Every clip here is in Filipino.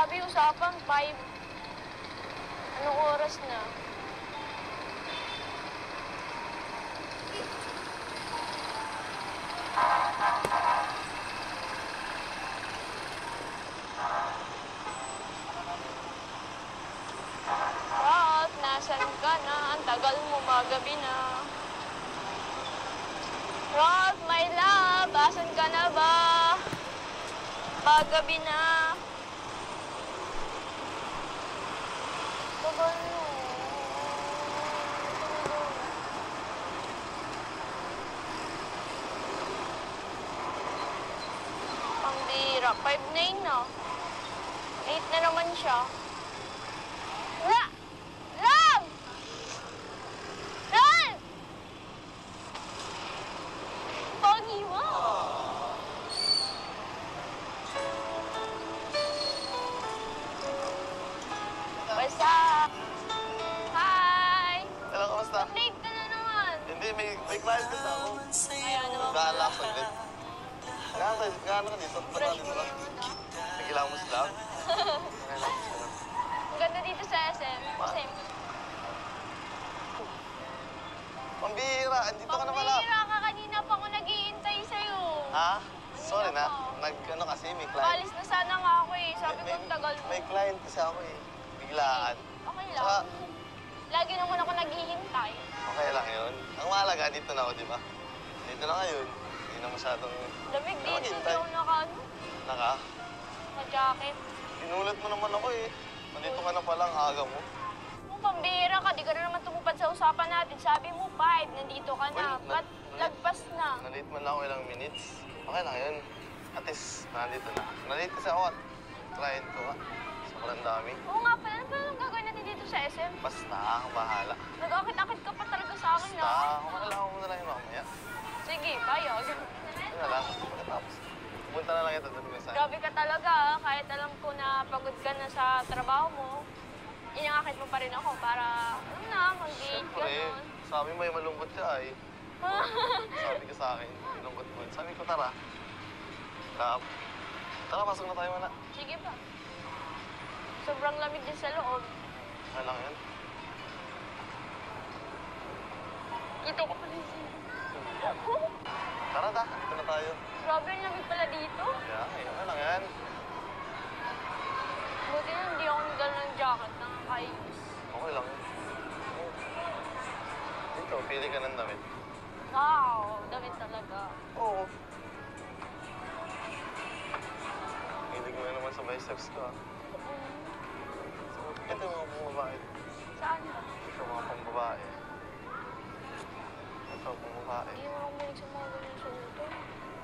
Sabi usapan, 5. Anong oras na? Rod, nasan ka na? Ang tagal mo, magabi na. Rod, my love, asan ka na ba? Magabi na. Tagal mo. Pambira, 5 na yun, no? 8 na naman siya. Love! Ron! Pogi mo! Basta! Hi! Hello, kamusta? Late ka na naman. Hindi, may client kasi ako. Kaya naman Gaala ako saglit. Gaano ka dito? fresh Dito mo ka? naman, ah. Nagilang mo sila? Nagilang mo sila? Ang ganda dito sa SM. Same. Pambihira, andito ka na pala. Pambihira ka, kanina pa ako nag-iintay sa'yo. Ha? Sorry na. pa. Ano kasi, may client. Alis na sana nga ako eh. Sabi ko, ang tagal mo. May client kasi ako eh. Biglaan. Okay lang. Saka, Lagi naman ako naghihintay. okay lang yun. Ang mahalaga, dito na ako, di ba? Dito na ngayon. Hindi na masyadong... Lamig dito, hindi Naghihintay. ako Naka? naka-jacket. Pinulat mo naman ako eh. Nandito ka na pala, ang aga mo. Kung pambihira ka, di ka na naman tumupad sa usapan natin. Sabi mo, 5, nandito ka na. Uy, Ba't lagpas na? Nalate man lang ako ilang minutes. Okay lang yun. At least, nandito na. Nalate kasi ako at client ko. Sobrang dami. Oo nga pala, ano pala ang gagawin natin dito sa SM? Basta, ang bahala. Nag-akit-akit ka pa talaga sa akin, Basta, na. makalaw mo na lang yun mamaya. Sige, payag. Yun na lang. Pagkatapos, pupunta na lang ito doon minsan. Grabe ka talaga, ah. Kahit alam ko na pagod ka na sa trabaho mo, inangakit mo pa rin ako para, ano na, mag-date, Siyempre, gano'n. sabi mo ay malungkot ka ay. Sabi ka sa akin, malungkot mo. Sabi ko, tara. Tara, pasok na tayo mana. Sige ba? Sobrang lamig din sa loob. Ano lang yun? Ito ko pa rin siya. Tara, dito na tayo. Grabe, ang lamig pala dito. Yeah, ano lang yan? Buti na hindi ako nagdala ng jacket, nakakainis. Okay lang yun. Dito, pili ka ng damit. Wow, damit talaga. Oo. Hilig mo na naman sa biceps ko, ah. Ito yung mga pang-babae. Saan ba? Ito yung mga pang-babae. Ito, pang-babae. Hindi mo ako malig sa mga ganyan suotin.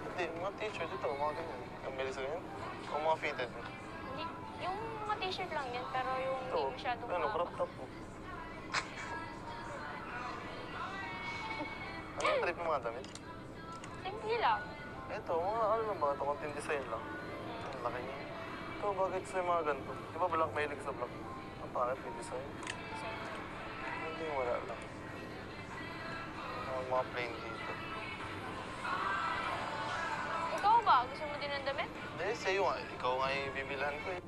Hindi, mga t-shirt ito, mga ganyan. Ang bilis ganyan. O mga fitted. Hindi, yung mga t-shirt lang yan, pero yung Ito, hindi masyadong ano, crop top po. Anong trip ng mga damit? Simple lang. Ito, mga ano lang ba? Ito, konting design lang. Ang laki niya. Ito, bakit sa mga ganito? Di ba black, mahilig sa black? Ang pangit, may design. Hindi, wala lang. Ang mga plain dito. Ikaw ba? Gusto mo din ng damit? Hindi, sa'yo nga. Ikaw nga yung bibilhan ko eh.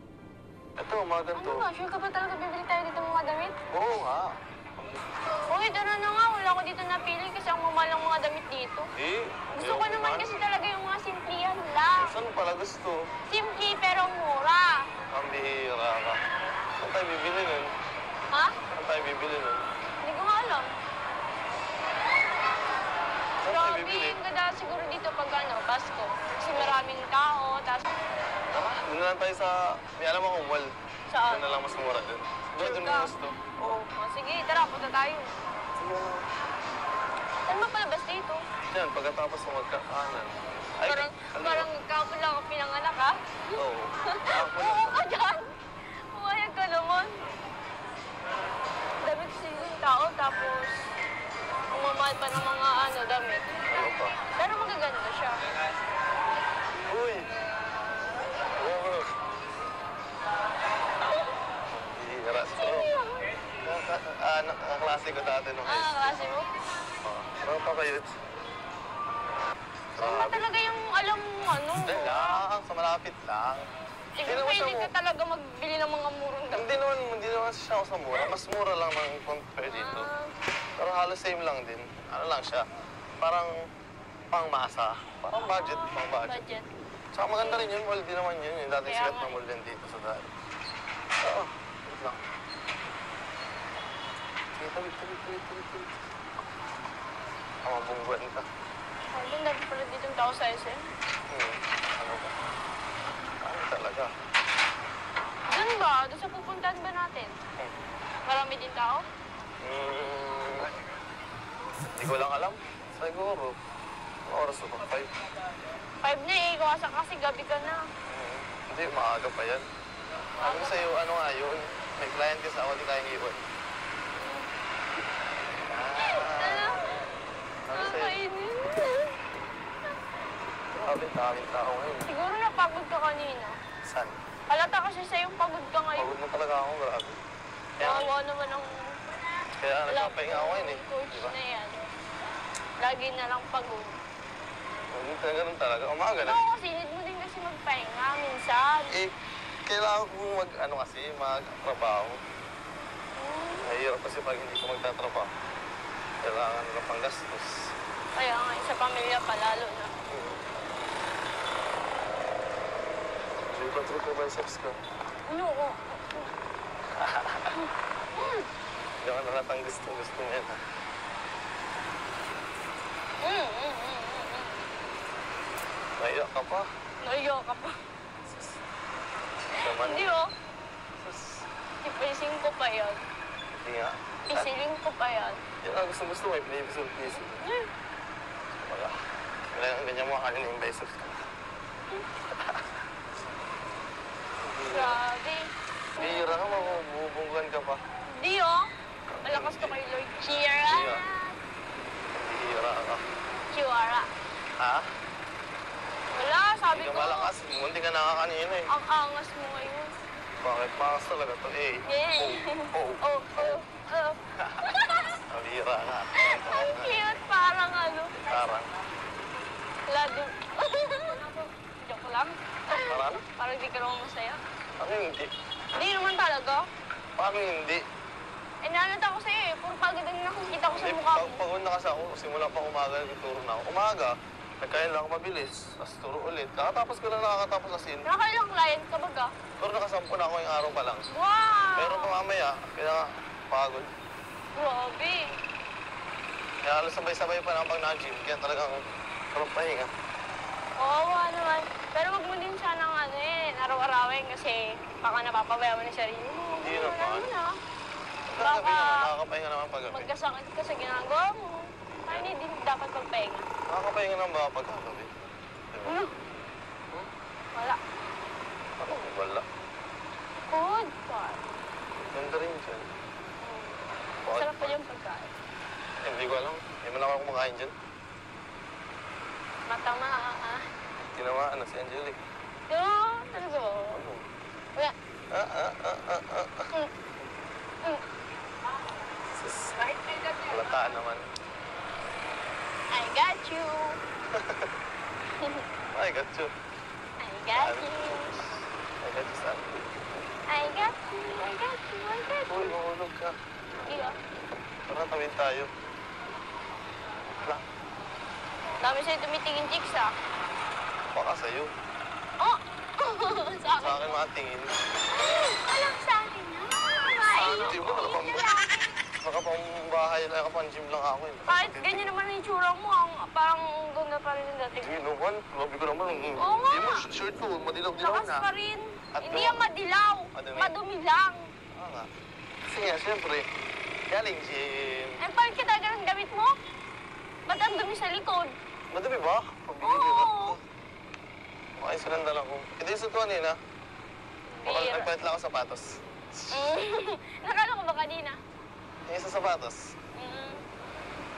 Ito, mga ganito. Ano ba? Sure ka ba talaga bibili tayo dito ng mga damit? Oo nga. Okay, tara na nga. Wala ko dito napili kasi ang mamahal ng mga damit dito. Eh, Gusto ko naman kasi talaga yung mga simplihan lang. Saan pala gusto? Simple pero mura. Ang bihira ka. Saan tayo bibili nun? Ha? Saan tayo bibili nun? Hindi ko nga alam. Saan tayo Grabe, bibili? ang ganda siguro dito pag ano, Pasko. Kasi maraming tao, tapos Tara, doon na lang tayo sa... May alam akong mall. saan? Doon na lang mas mura doon. Doon, doon Sure ka? mo gusto. Oo. Oh, sige, tara, punta tayo. Sige na. Saan ba palabas dito? Yan, pagkatapos mo magkakanan. Ay, Parang, ano? parang kapon lang ako pinanganak, ha? Oo. Ako Oo lang. ka dyan! Pumayag ka naman. Damit kasi yung tao, tapos ang mamahal pa ng mga ano, damit. Ano pa? Pero magaganda siya. Uy! Oo. Bihira. Sino yun? Nakaklase ko dati nung high school. Klase mo? Tropa kayo. Saan ba talaga yung alam mo ano? Hindi lang, sa malapit lang. Siguro naman siya pwede ka talaga magbili ng mga murong damit. Hindi naman siya ako sa mura. Mas mura lang ng compare dito. Pero halos same lang din. Ano lang siya, parang pangmasa. Parang budget, pang budget. Budget. Tsaka maganda rin yun, mall din naman yun. Yung dating Kaya sikat nga na eh. mall din dito sa daan. Oo, wait lang. Sige, tawid. Mabungguan ka. Ay, doon dati pala dito ang tao sa SM. Ano ba? Ano talaga? Doon ba? Doon sa pupuntahan ba natin? Marami din tao? Hindi ko lang alam. Siguro. Ano oras ba? 5? 5 na eh. Kawasa kasi gabi ka na. Hindi, maaga pa yan. Sabi ko sa'yo, ano nga yun? May client kasi ako, di kayang iwan. Sabi sa'yo, Nakakainis. daming tao ngayon. Siguro napagod ka kanina. Saan? Halata kasi sa'yo pagod ka ngayon. Pagod mo talaga ako, grabe. Kaya, Kawawa naman ang nagpapahinga ako ngayon eh. coach Di ba? na yan. Lagi na lang pagod. Ganun talaga. Umaga na. Oo, kasi need mo din kasi magpahinga minsan. Eh, kailangan ko magtrabaho. Mahirap kasi pag hindi ko magtatrabaho. Kailangan na pang gastos. Kaya nga, sa pamilya pa lalo na. Trip ko biceps ko. Ano ko? Hindi ako nalatang gusto mo yan, ha? Naiyak ka pa. Naiyak ka pa. Naman. Hindi oh. Sus. Ipising ko pa yan. Hindi nga. Isiling ko pa yan. Yan ang gusto mo, eh. Pinipisul. Wala. Ganyan mo kanina yung biceps ko. Grabe. Bihira ka, mabubunggan ka pa. Hindi oh. Malakas to kay Lord. Cheera. Bihira. Bihira ka. Chiwara. Ha? Wala, sabi Hindi ko. ka malakas. Munti ka nakakanina eh. Ang angas mo ngayon. Bakit? Makas talaga to eh. Yay. Oh. Oh. Bihira ka. Ang cute. Parang ano. Parang. Lado. Joke lang. Parang? Parang di ka naman masaya. Ano hindi? Hindi naman talaga. Paano hindi? Eh, nanata ko sa'yo eh. Puro pagod ang nakikita ko sa mukha mo. Pagod na kasi ako. Simula pa umaga, nagturo na ako. Umaga, nagkain lang ako mabilis. Tapos turo ulit. Kakatapos ko na nakakatapos sa scene. Nakailang client ka baga? Pero nakasampu na ako yung araw pa lang. Wow! Pero mamaya, kaya nga, pagod. Grabe. Kaya halos sabay-sabay pa lang pag na-gym. Kaya talagang sarap pahinga. Oo naman. Pero wag mo din siya ng ano eh, araw-arawin kasi baka napapabayaan mo na sarili mo. Hindi naman. Ano na? Kagabi Baka naman, nakakapahinga naman paggabi. magkasakit ka sa ginagawa mo. Ay, hindi din dapat magpahinga. Nakakapahinga naman ba pagkagabi? Diba? Ano? Wala. Ano? Wala. Good part. Ganda rin dyan. Masarap pa yung pagkain. Hindi ko alam. Hindi mo na ako kumakain dyan. Matama Tinamaan na si Angelic. Talaga. Ano? Wala. Sus. Halataan naman. I got you. I got you. I got you. I got you, saan? I got you. I got you. I got you. Uy, mahulog ka. Iyo. Tara, tawid tayo. Wala. Dami sa'yo tumitingin chicks ah. Baka sa'yo. Oh! Sa Sa akin makatingin. Alam sa akin na. Hindi mo, nakapambahay na, nakapang-gym lang ako eh. Kahit ganyan naman ang itsura mo, parang ganda pa rin yung dati. Hindi naman, grabe ko naman. Oo nga. Hindi mo, shirt ko, madilaw-dilaw Lakas na. pa rin. At Hindi doon- yan madilaw. Madumi. Madumi lang. Oo nga. Kasi nga, siyempre, galing gym. Eh, bakit ka talaga ng damit mo? Ba't ang dumi sa likod? Madumi ba? Pabili Oo. Okay, sinandala ko. Ito yung sutuan nila. Baka Bira. nagpalit lang ako sapatos. Nakala ko ba kanina? Yung isa sapatos. Mm.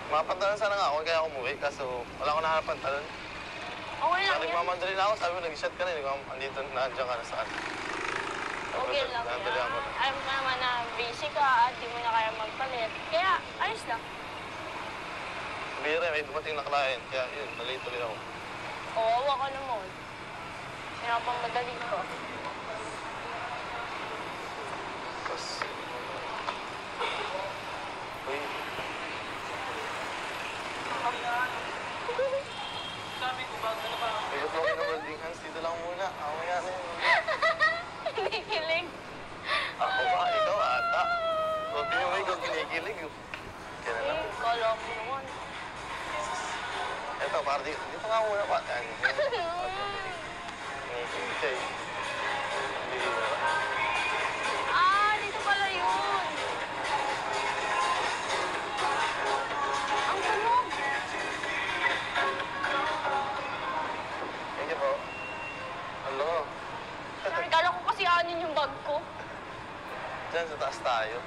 Mapantalan sana nga ako, kaya ako umuwi. Kaso wala akong nahanap pantalon. Okay lang Kaya yan. nagmamadali na ako, sabi mo, nag-shot ka na. Andito, nandiyan ka na saan. Okay lang Nandali yan. ako. Alam mo naman na busy ka at di mo na kaya magpalit. Kaya, ayos lang. Bira, may dumating na client. Kaya yun, nalate ulit ako. Kawawa ka naman. Sinapang madali ko. para dito nga muna pa. Ano? Okay. Bihira. Ah, dito pala yun. Ang tunog. Thank you po. Hello. Kala ko kasi anin yung bag ko. Diyan sa taas tayo.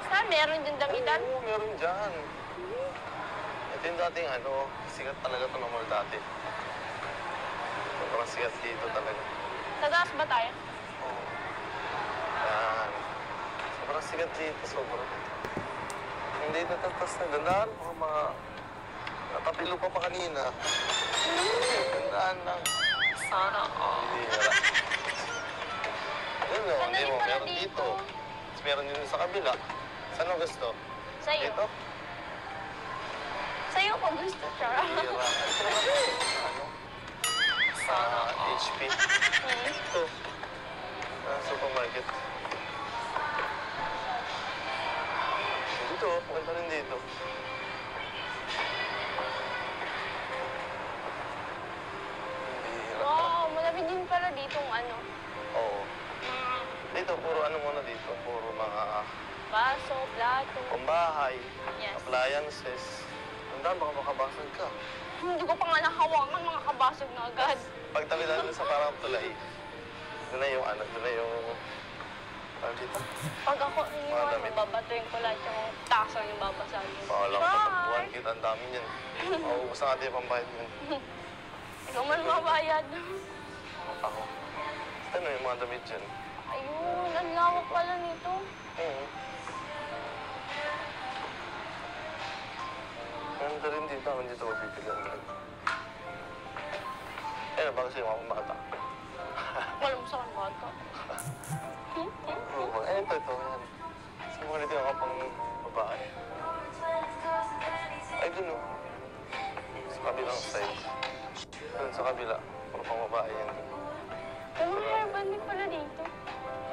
Saan? Meron din damitan? Oo, meron dyan. Ito yung dating ano, sikat talaga ito ng mall dati. Sobrang sikat dito talaga. Sa taas ba tayo? Oo. Yan. Sobrang sikat dito, sobrang. Hindi natatas na. Dandaan po mga... Natapilo pa kanina. Dandaan lang. Sana. Hindi wala. Yun o, Ganda hindi din mo. pala Meron dito. dito. Tapos meron din sa kabila. Saan mo gusto? Sa'yo. Dito? Sa'yo ko gusto, Chara. Hira. Ito naman. Ano? Sa HP. Ito. Supermarket. Dito, maganda rin dito. Hira. Wow, malapit din pala ditong ano. Oo. Dito, puro ano muna dito. Puro mga Baso, plato. pambahay, Yes. appliances. Tandaan, baka makabasag ka. Hindi ko pa nga nahawakan, mga kabasog na agad. Pagtabi lang sa parang tulay, doon na yung ano, doon na yung... Ano dito? Pag ako iniwan, damit. babatuin ko lahat yung tasa yung babasagin. Paalang katakbuhan kita, ang dami niyan. Mauubos na natin yung pambayad niyan. Ikaw man mabayad. Ako. Ano yung mga damit dyan? Ayun, ang lawak pala nito. Oo. Ganda rin dito, ako dito mapipilihan mo. Eh, baka sa'yo mga bata. Walang sa akin bata. Oo, ito, yan. Sa mga dito ako pang babae. Ay, dun o. Sa kabilang side. Dun sa kabila. Puro pang babae yan. May mga hairband din pala dito.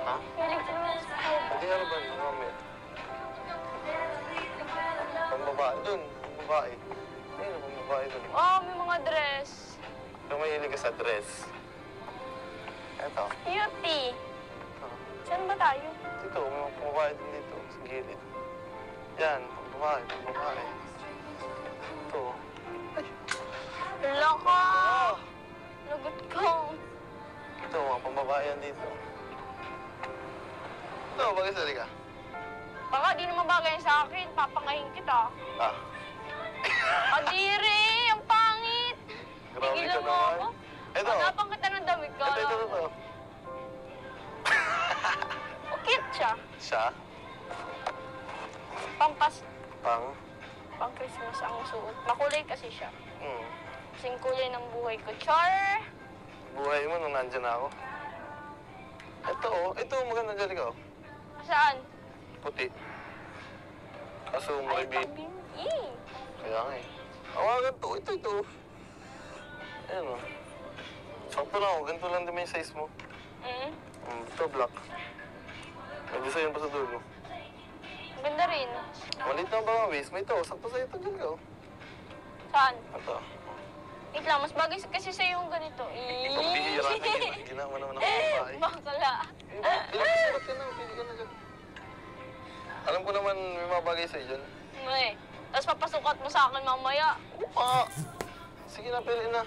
Ha? Pilig ko naman sa hairband. Hindi ano ba? Mamit. Pang babae. Dun, pang babae. Ayun, pang babae dun. Oh, may mga dress. Kung mahilig ka sa dress. Eto. Cutie. Ito. Saan ba tayo? Dito, may mga pang babae din dito. Sa gilid. Yan, pang babae, pang babae. Ito. Wala ka! Lagot ka. Ito, mga pang babae yan dito. Ito, bagay sa ka. Baka di naman bagay sa akin. Papangahin kita. Ah, Kadiri! Ang pangit! grabe Tigilan ka mo ako. naman. Ito, Hanapan kita ng damit ka. ito. O, cute siya. Siya, Pampas. pang, Pang Christmas ang suot. Makulay kasi siya. hmm, Kasing kulay ng buhay ko. Char! buhay mo nung nandyan ako. Ito, maganda dyan ikaw. Saan? Puti. Kaso Ay, may tabi. Eh. Kaya nga eh. Awagan to, ito. Ayan o. Sakto lang ako, ganito lang din may size mo. Mm. Ito, black. May design pa sa dulo. Ganda rin. Malit na ba ang waist? May ito, sakto sa'yo ito dyan ka. Saan? Ito. Wait lang, mas bagay kasi sa'yo yung ganito. Pambihira na ginawa naman ako ng babae. Bakla. Sarap ka na, pili ka na dyan. Alam ko naman may mga bagay sa'yo dyan. May. Tapos papasukat mo sa akin mamaya. Ah! Sige na, pili na.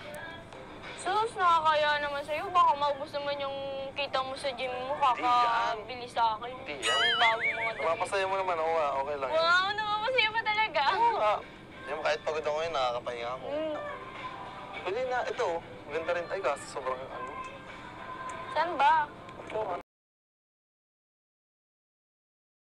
Sus, nakakaya naman sa'yo. Baka maubos naman yung kita mo sa gym mo. Kakabili sa akin. Hindi yan. Ang bago mga damit. Mapasaya mo naman ako, okay lang. Wow, napapasaya pa talaga. Ah, di mo kahit pagod ako ngayon, nakakapahinga ako. Mm. Pili na, ito, maganda rin tayo kasi sobrang ano. Saan ba?